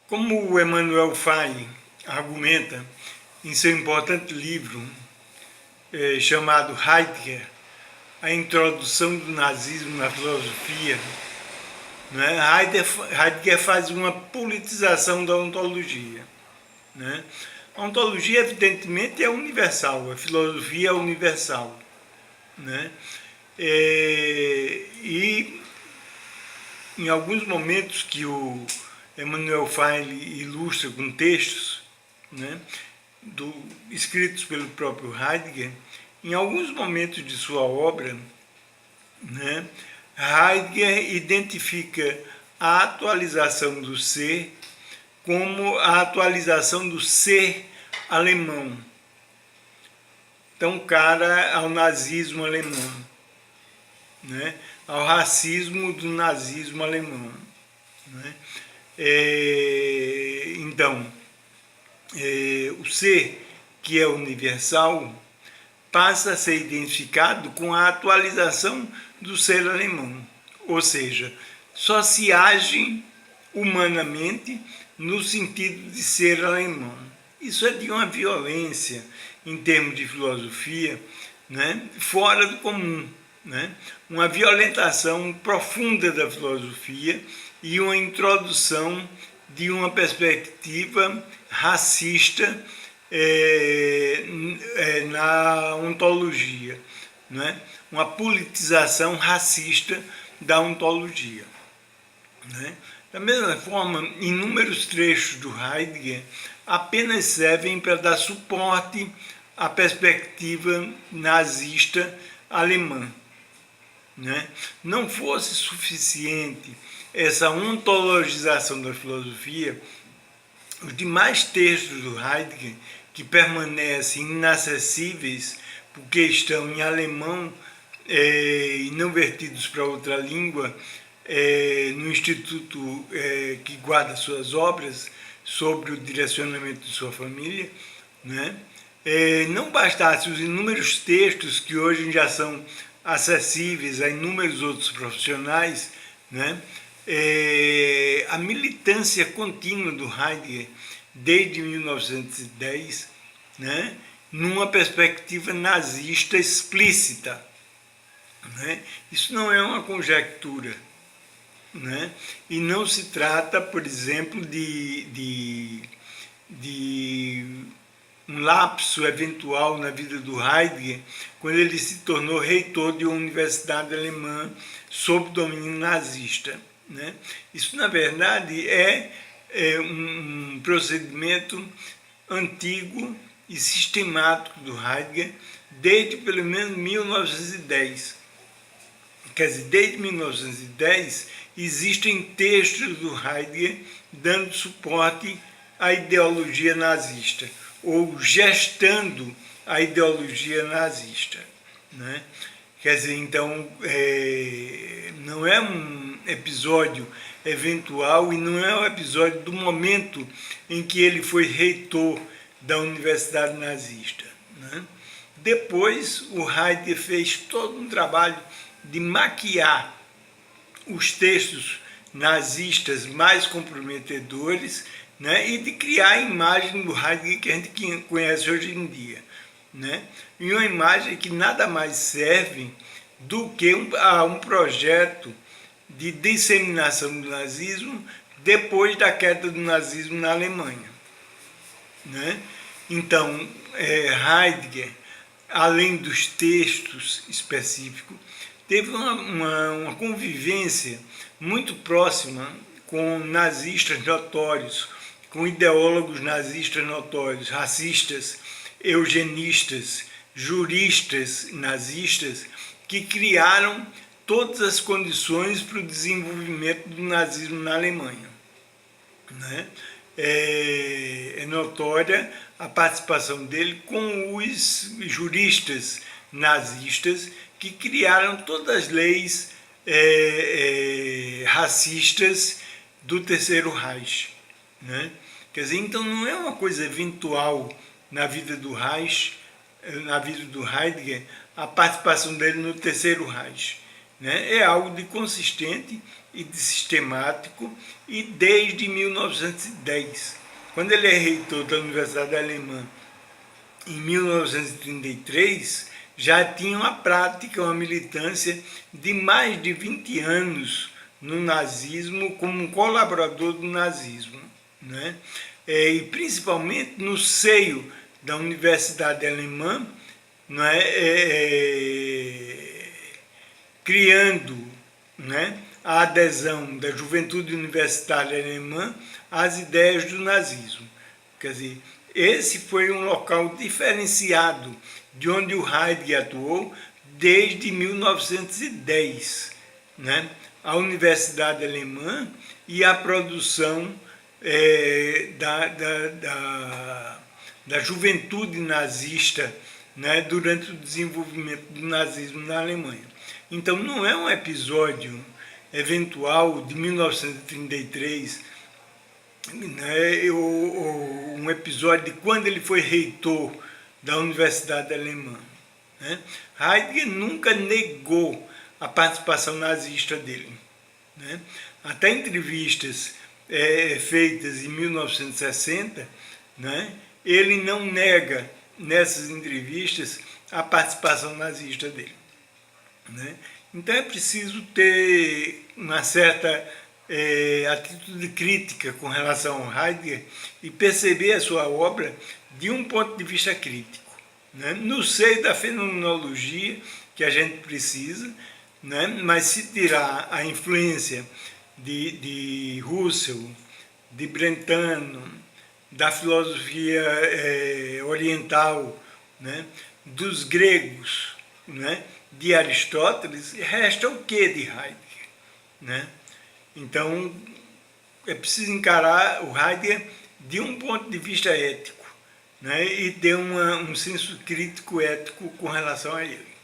Como o Emanuel Fay argumenta em seu importante livro chamado Heidegger, a introdução do nazismo na filosofia, né? Heidegger faz uma politização da ontologia. Né? A ontologia, evidentemente, é universal, a filosofia é universal. Né? E em alguns momentos que o Emanuel Fay ilustra com textos, né, escritos pelo próprio Heidegger, em alguns momentos de sua obra, né, Heidegger identifica a atualização do ser como a atualização do ser alemão, tão cara ao nazismo alemão, né, ao racismo do nazismo alemão. Né? Então, o ser que é universal passa a ser identificado com a atualização do ser alemão, ou seja, só se age humanamente no sentido de ser alemão. Isso é de uma violência, em termos de filosofia, né, fora do comum, né? Uma violentação profunda da filosofia e uma introdução de uma perspectiva racista na ontologia, né? Uma politização racista da ontologia. Né? Da mesma forma, inúmeros trechos do Heidegger apenas servem para dar suporte à perspectiva nazista alemã. Né? Não fosse suficiente essa ontologização da filosofia, os demais textos do Heidegger, que permanecem inacessíveis porque estão em alemão e não vertidos para outra língua, no instituto que guarda suas obras sobre o direcionamento de sua família, né? Não bastasse os inúmeros textos que hoje já são acessíveis a inúmeros outros profissionais, né? A militância contínua do Heidegger desde 1910, né? Numa perspectiva nazista explícita. Né? Isso não é uma conjectura. Né? E não se trata, por exemplo, de um lapso eventual na vida do Heidegger, quando ele se tornou reitor de uma universidade alemã sob domínio nazista. Né? Isso, na verdade, é um procedimento antigo e sistemático do Heidegger desde pelo menos 1910. Quer dizer, desde 1910 existem textos do Heidegger dando suporte à ideologia nazista, ou gestando a ideologia nazista. Né? Quer dizer, então, não é um episódio eventual e não é um episódio do momento em que ele foi reitor da universidade nazista. Né? Depois, o Heidegger fez todo um trabalho de maquiar os textos nazistas mais comprometedores, né, e de criar a imagem do Heidegger que a gente conhece hoje em dia. Né? E uma imagem que nada mais serve do que um projeto de disseminação do nazismo depois da queda do nazismo na Alemanha. Né? Então, Heidegger, além dos textos específicos, teve uma convivência muito próxima com nazistas notórios, com ideólogos nazistas notórios, racistas, eugenistas, juristas nazistas, que criaram todas as condições para o desenvolvimento do nazismo na Alemanha. Né? É notória a participação dele com os juristas nazistas que criaram todas as leis racistas do Terceiro Reich. Né? Quer dizer, então não é uma coisa eventual na vida do Reich, na vida do Heidegger, a participação dele no Terceiro Reich. né, é algo de consistente e de sistemático, e desde 1910, quando ele é reitor da Universidade Alemã, em 1933, já tinha uma prática, uma militância de mais de 20 anos no nazismo, como um colaborador do nazismo, né? E principalmente no seio da Universidade Alemã, né? Criando, né, a adesão da juventude universitária alemã às ideias do nazismo. Quer dizer, esse foi um local diferenciado de onde o Heidegger atuou desde 1910, né? A Universidade Alemã e a produção da juventude nazista, né, durante o desenvolvimento do nazismo na Alemanha. Então não é um episódio eventual de 1933, né, ou um episódio de quando ele foi reitor da Universidade Alemã, né? Heidegger nunca negou a participação nazista dele, né? Até entrevistas feitas em 1960, né, ele não nega nessas entrevistas a participação nazista dele, né? Então é preciso ter uma certa atitude crítica com relação ao Heidegger e perceber a sua obra de um ponto de vista crítico, né? No seio da fenomenologia que a gente precisa, né? Mas se tirar a influência de Husserl, de Brentano, da filosofia oriental, né, dos gregos, né, de Aristóteles, resta o que de Heidegger, né? Então, é preciso encarar o Heidegger de um ponto de vista ético, né, e ter um senso crítico ético com relação a ele.